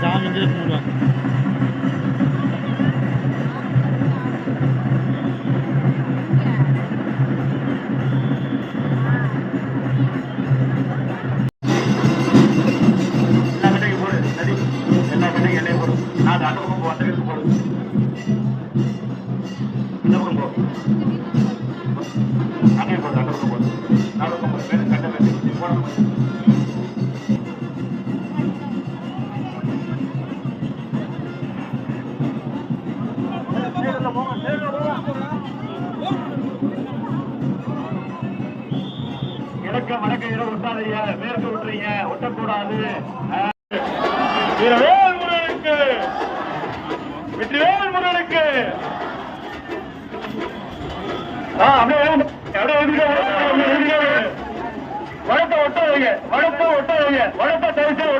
சாமி கும்பிடுவாங்க. வடக்கு இடம் ஒட்டாதீங்க, மேற்கு விட்டுறீங்க, ஒட்டக்கூடாது. வீரவேல் முருகனுக்கு, வெற்றிவேல் முருகனுக்கு. வடத்தை ஒட்டாதீங்க, வடத்தை ஒட்டாதீங்க, வடத்தை தவிர்த்து